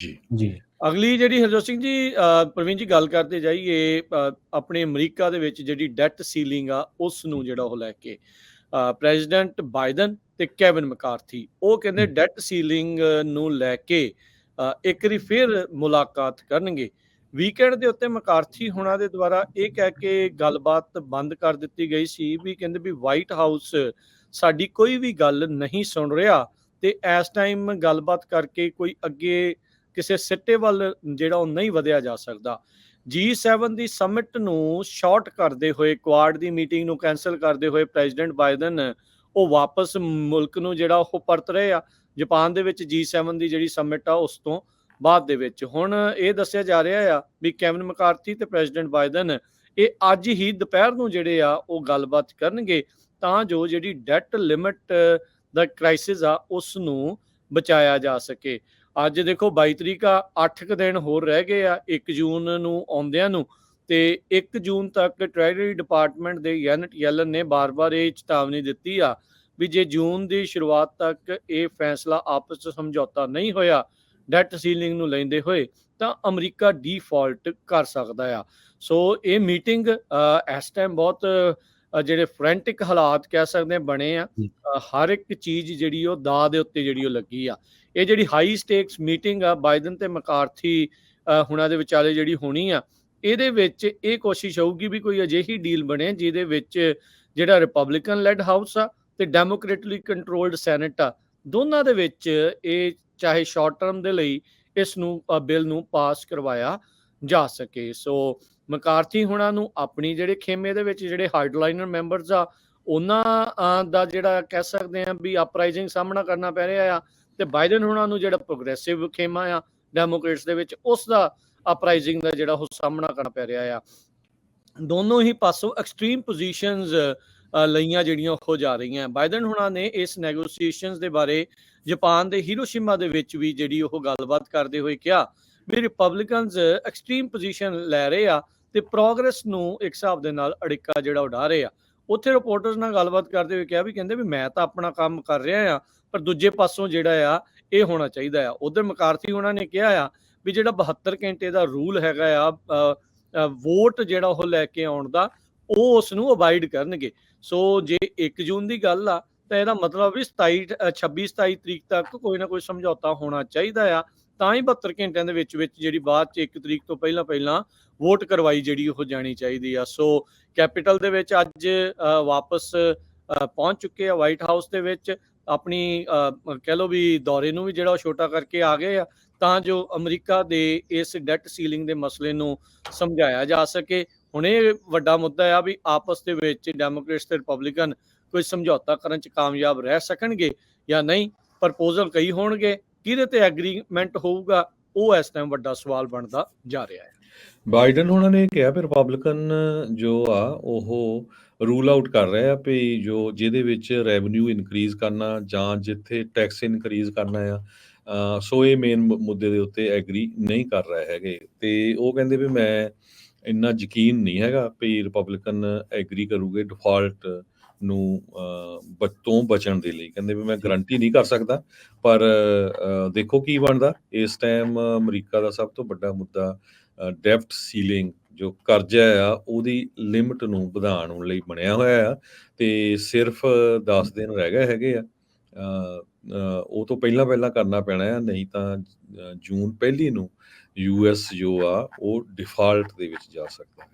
ਜੀ। ਜੀ। ਅਗਲੀ ਜਿਹੜੀ ਹਰਜੋਤ ਸਿੰਘ ਜੀ ਪ੍ਰਵੀਨ ਜੀ ਗੱਲ ਕਰਦੇ ਜਾਈਏ ਆਪਣੇ ਅਮਰੀਕਾ ਦੇ ਵਿੱਚ ਜਿਹੜੀ ਡੈਟ ਸੀਲਿੰਗ ਆ ਉਸ ਨੂੰ ਜਿਹੜਾ ਉਹ ਲੈ ਕੇ ਪ੍ਰੈਜ਼ੀਡੈਂਟ ਬਾਈਡਨ ਤੇ ਕੈਵਿਨ ਮਕਾਰਥੀ ਉਹ ਕਹਿੰਦੇ ਡੈਟ ਸੀਲਿੰਗ ਨੂੰ ਲੈ ਕੇ ਇੱਕ ਵਾਰੀ ਫਿਰ ਮੁਲਾਕਾਤ ਕਰਨਗੇ। ਵੀਕਐਂਡ ਦੇ ਉੱਤੇ ਮਕਾਰਥੀ ਹੁਣਾਂ ਦੇ ਦੁਆਰਾ ਇਹ ਕਹਿ ਕੇ ਗੱਲਬਾਤ ਬੰਦ ਕਰ ਦਿੱਤੀ ਗਈ ਸੀ ਵੀ ਕਹਿੰਦੇ ਵੀ ਵਾਈਟ ਹਾਊਸ ਸਾਡੀ ਕੋਈ ਵੀ ਗੱਲ ਨਹੀਂ ਸੁਣ ਰਿਹਾ ਤੇ ਇਸ ਟਾਈਮ ਗੱਲਬਾਤ ਕਰਕੇ ਕੋਈ ਅੱਗੇ ਕਿਸੇ ਸਿੱਟੇ ਵੱਲ ਜਿਹੜਾ ਉਹ ਨਹੀਂ ਵਧਿਆ ਜਾ ਸਕਦਾ। G7 ਦੀ ਸਮਿਟ ਨੂੰ ਸ਼ਾਰਟ ਕਰਦੇ ਹੋਏ ਕੁਆਡ ਦੀ ਮੀਟਿੰਗ ਨੂੰ ਕੈਂਸਲ ਕਰਦੇ ਹੋਏ ਪ੍ਰੈਜ਼ੀਡੈਂਟ ਬਾਈਡਨ ਉਹ ਵਾਪਸ ਮੁਲਕ ਨੂੰ ਜਿਹੜਾ ਉਹ ਪਰਤ ਰਹੇ ਆ ਜਾਪਾਨ ਦੇ ਵਿੱਚ G7 ਦੀ ਜਿਹੜੀ ਸਮਿਟ ਆ ਉਸ ਤੋਂ ਬਾਅਦ ਦੇ ਵਿੱਚ। ਹੁਣ ਇਹ ਦੱਸਿਆ ਜਾ ਰਿਹਾ ਆ ਵੀ ਕੈਵਿਨ ਮਕਾਰਥੀ ਤੇ ਪ੍ਰੈਜ਼ੀਡੈਂਟ ਬਾਈਡਨ ਇਹ ਅੱਜ ਹੀ ਦੁਪਹਿਰ ਨੂੰ ਜਿਹੜੇ ਆ ਉਹ ਗੱਲਬਾਤ ਕਰਨਗੇ ਤਾਂ ਜੋ ਜਿਹੜੀ ਡੈਟ ਲਿਮਿਟ ਦਾ ਕ੍ਰਾਈਸਿਸ ਆ ਉਸ ਨੂੰ ਬਚਾਇਆ ਜਾ ਸਕੇ। ਅੱਜ ਦੇਖੋ 22 ਤਰੀਕ ਆ, 8 ਦਿਨ ਹੋਰ ਰਹਿ ਗਏ ਆ 1 ਜੂਨ ਨੂੰ ਆਉਂਦਿਆਂ ਨੂੰ ਤੇ 1 ਜੂਨ ਤੱਕ ਟ੍ਰੈਜਰੀ ਡਿਪਾਰਟਮੈਂਟ ਦੇ ਜੈਨਟ ਯੈਲਨ ਨੇ ਬਾਰ-ਬਾਰ ਇਹ ਚੇਤਾਵਨੀ ਦਿੱਤੀ ਆ ਵੀ ਜੇ ਜੂਨ ਦੀ ਸ਼ੁਰੂਆਤ ਤੱਕ ਇਹ ਫੈਸਲਾ ਆਪਸ ਵਿੱਚ ਸਮਝੌਤਾ ਨਹੀਂ ਹੋਇਆ ਡੈਟ ਸੀਲਿੰਗ ਨੂੰ ਲੈਂਦੇ ਹੋਏ ਤਾਂ ਅਮਰੀਕਾ ਡਿਫਾਲਟ ਕਰ ਸਕਦਾ ਆ। ਸੋ ਇਹ ਮੀਟਿੰਗ ਇਸ ਟਾਈਮ ਬਹੁਤ ਜਿਹੜੇ ਫਰੈਂਟਿਕ ਹਾਲਾਤ ਕਹਿ ਸਕਦੇ ਆ ਬਣੇ ਆ। ਹਰ ਇੱਕ ਚੀਜ਼ ਜਿਹੜੀ ਉਹ ਦਾਅ ਦੇ ਉੱਤੇ ਜਿਹੜੀ ਉਹ ਲੱਗੀ ਆ। ਇਹ ਜਿਹੜੀ ਹਾਈ ਸਟੇਕਸ ਮੀਟਿੰਗ ਆ ਬਾਈਡਨ ਤੇ ਮਕਾਰਥੀ ਹੁਣਾਂ ਦੇ ਵਿਚਾਲੇ ਜਿਹੜੀ ਹੋਣੀ ਆ ਇਹਦੇ ਵਿੱਚ ਇਹ ਕੋਸ਼ਿਸ਼ ਹੋਊਗੀ ਵੀ ਕੋਈ ਅਜਿਹੀ ਡੀਲ ਬਣੇ ਜਿਹਦੇ ਵਿੱਚ ਜਿਹੜਾ ਰਿਪਬਲਿਕਨ ਲੈਡ ਹਾਊਸ ਆ ਤੇ ਡੈਮੋਕ੍ਰੇਟਿਕਲੀ ਕੰਟਰੋਲਡ ਸੈਨੇਟ ਆ ਦੋਨਾਂ ਦੇ ਵਿੱਚ ਇਹ ਚਾਹੇ ਸ਼ਾਰਟ ਟਰਮ ਦੇ ਲਈ ਇਸ ਨੂੰ ਬਿੱਲ ਨੂੰ ਪਾਸ ਕਰਵਾਇਆ ਜਾ ਸਕੇ। ਸੋ ਮਕਾਰਥੀ ਹੁਣਾਂ ਨੂੰ ਆਪਣੀ ਜਿਹੜੇ ਖੇਮੇ ਦੇ ਵਿੱਚ ਜਿਹੜੇ ਹਾਰਡਲਾਈਨਰ ਮੈਂਬਰਸ ਆ ਉਹਨਾਂ ਦਾ ਜਿਹੜਾ ਕਹਿ ਸਕਦੇ ਆ ਵੀ ਅਪਰਾਈਜ਼ਿੰਗ ਸਾਹਮਣਾ ਕਰਨਾ ਪੈ ਰਿਹਾ ਆ ਤੇ ਬਾਈਡਨ ਹੁਣਾਂ ਨੂੰ ਜਿਹੜਾ ਪ੍ਰੋਗਰੈਸਿਵ ਖੇਮਾ ਆ ਡੈਮੋਕ੍ਰੇਟਸ ਦੇ ਵਿੱਚ ਉਸ ਦਾ ਅਪਰਾਈਜ਼ਿੰਗ ਦਾ ਜਿਹੜਾ ਉਹ ਸਾਹਮਣਾ ਕਰਨਾ ਪੈ ਰਿਹਾ ਆ। ਦੋਨੋਂ ਹੀ ਪਾਸੋਂ ਐਕਸਟ੍ਰੀਮ ਪੋਜੀਸ਼ਨਸ ਲਈਆਂ ਜਿਹੜੀਆਂ ਹੋ ਜਾ ਰਹੀਆਂ। ਬਾਈਡਨ ਹੁਣਾਂ ਨੇ ਇਸ ਨੈਗੋਸੀਏਸ਼ਨਸ ਦੇ ਬਾਰੇ ਜਾਪਾਨ ਦੇ ਹੀਰੋਸ਼ੀਮਾ ਦੇ ਵਿੱਚ ਵੀ ਜਿਹੜੀ ਉਹ ਗੱਲਬਾਤ ਕਰਦੇ ਹੋਏ ਕਿਹਾ ਵੀ ਰਿਪਬਲਿਕਨਸ ਐਕਸਟ੍ਰੀਮ ਪੋਜੀਸ਼ਨ ਲੈ ਰਹੇ ਆ ਤੇ ਪ੍ਰੋਗਰੈਸ ਨੂੰ ਇੱਕ ਹਿਸਾਬ ਦੇ ਨਾਲ ਅੜਿੱਕਾ ਜਿਹੜਾ ਉਡਾ ਰਹੇ ਆ। ਉੱਥੇ ਰਿਪੋਰਟਰਸ ਨਾਲ ਗੱਲਬਾਤ ਕਰਦੇ ਹੋਏ ਕਿਹਾ ਵੀ ਕਹਿੰਦੇ ਵੀ ਮੈਂ ਤਾਂ ਆਪਣਾ ਕੰਮ ਕਰ ਰਿਹਾ ਆ ਪਰ ਦੂਜੇ ਪਾਸੋਂ ਜਿਹੜਾ ਆ ਇਹ ਹੋਣਾ ਚਾਹੀਦਾ ਆ। ਉਧਰ ਮਕਾਰਥੀ ਉਹਨਾਂ ਨੇ ਕਿਹਾ ਆ ਵੀ ਜਿਹੜਾ 72 ਘੰਟੇ ਦਾ ਰੂਲ ਹੈਗਾ ਆ ਵੋਟ ਜਿਹੜਾ ਉਹ ਲੈ ਕੇ ਆਉਣ ਦਾ ਉਹ ਉਸ ਨੂੰ ਅਵਾਇਡ ਕਰਨਗੇ। ਸੋ ਜੇ 1 ਜੂਨ ਦੀ ਗੱਲ ਆ ਤਾਂ ਇਹਦਾ ਮਤਲਬ ਵੀ 26-27 ਤਰੀਕ ਤੱਕ ਕੋਈ ਨਾ ਕੋਈ ਸਮਝੌਤਾ ਹੋਣਾ ਚਾਹੀਦਾ ਆ ਤਾਂ ਹੀ 72 ਘੰਟਿਆਂ ਦੇ ਵਿੱਚ ਜਿਹੜੀ ਬਾਅਦ 'ਚ 1 ਤਰੀਕ ਤੋਂ ਪਹਿਲਾਂ ਵੋਟ ਕਰਵਾਈ ਜਿਹੜੀ ਉਹ ਜਾਣੀ ਚਾਹੀਦੀ ਆ। ਸੋ ਕੈਪੀਟਲ ਦੇ ਵਿੱਚ ਅੱਜ ਵਾਪਸ ਪਹੁੰਚ ਚੁੱਕੇ ਆ ਵਾਈਟ ਹਾਊਸ ਦੇ ਵਿੱਚ ਆਪਣੀ ਕਹਿ ਲਓ ਵੀ ਦੌਰੇ ਨੂੰ ਵੀ ਜਿਹੜਾ ਉਹ ਛੋਟਾ ਕਰਕੇ ਆ ਗਏ ਆ ਤਾਂ ਜੋ ਅਮਰੀਕਾ ਦੇ ਇਸ ਡੈਟ ਸੀਲਿੰਗ ਦੇ ਮਸਲੇ ਨੂੰ ਸਮਝਾਇਆ ਜਾ ਸਕੇ। ਹੁਣ ਇਹ ਵੱਡਾ ਮੁੱਦਾ ਆ ਵੀ ਆਪਸ ਦੇ ਵਿੱਚ ਡੈਮੋਕ੍ਰੇਟਸ ਤੇ ਰਿਪਬਲਿਕਨ ਕੋਈ ਸਮਝੌਤਾ ਕਰਨ 'ਚ ਕਾਮਯਾਬ ਰਹਿ ਸਕਣਗੇ ਜਾਂ ਨਹੀਂ। ਪ੍ਰਪੋਜ਼ਲ ਕਈ ਹੋਣਗੇ, ਕਿਹਦੇ ਤੇ ਐਗਰੀਮੈਂਟ ਹੋਊਗਾ ਉਹ ਇਸ ਟਾਈਮ ਵੱਡਾ ਸਵਾਲ ਬਣਦਾ ਜਾ ਰਿਹਾ ਹੈ। ਬਾਈਡਨ ਉਹਨਾਂ ਨੇ ਕਿਹਾ ਵੀ ਰਿਪਬਲਿਕਨ ਜੋ ਆ ਉਹ ਰੂਲ ਆਊਟ ਕਰ ਰਹੇ ਆ ਵੀ ਜੋ ਜਿਹਦੇ ਵਿੱਚ ਰੈਵਨਿਊ ਇਨਕਰੀਜ਼ ਕਰਨਾ ਜਾਂ ਜਿੱਥੇ ਟੈਕਸ ਇਨਕਰੀਜ਼ ਕਰਨਾ ਆ ਸੋ ਇਹ ਮੇਨ ਮੁੱਦੇ ਦੇ ਉੱਤੇ ਐਗਰੀ ਨਹੀਂ ਕਰ ਰਹੇ ਹੈਗੇ। ਤੇ ਉਹ ਕਹਿੰਦੇ ਵੀ ਮੈਂ ਇੰਨਾ ਯਕੀਨ ਨਹੀਂ ਹੈਗਾ ਵੀ ਰਿਪਬਲਿਕਨ ਐਗਰੀ ਕਰੂਗੇ ਡਿਫਾਲਟ ਨੂੰ ਤੋਂ ਬਚਣ ਦੇ ਲਈ। ਕਹਿੰਦੇ ਵੀ ਮੈਂ ਗਰੰਟੀ ਨਹੀਂ ਕਰ ਸਕਦਾ ਪਰ ਦੇਖੋ ਕੀ ਬਣਦਾ। ਇਸ ਟਾਈਮ ਅਮਰੀਕਾ ਦਾ ਸਭ ਤੋਂ ਵੱਡਾ ਮੁੱਦਾ ਡੈਫਟ ਸੀਲਿੰਗ ਜੋ ਕਰਜ਼ਾ ਆ ਉਹਦੀ ਲਿਮਟ ਨੂੰ ਵਧਾਉਣ ਲਈ ਬਣਿਆ ਹੋਇਆ ਆ ਤੇ ਸਿਰਫ 10 ਦਿਨ ਰਹਿ ਗਏ ਹੈਗੇ ਆ। ਉਹ ਤੋਂ ਪਹਿਲਾਂ ਕਰਨਾ ਪੈਣਾ ਆ ਨਹੀਂ ਤਾਂ ਜੂਨ 1 ਨੂੰ US ਜੋ ਆ ਉਹ ਡਿਫਾਲਟ ਦੇ ਵਿੱਚ ਜਾ ਸਕਦਾ ਹੈ।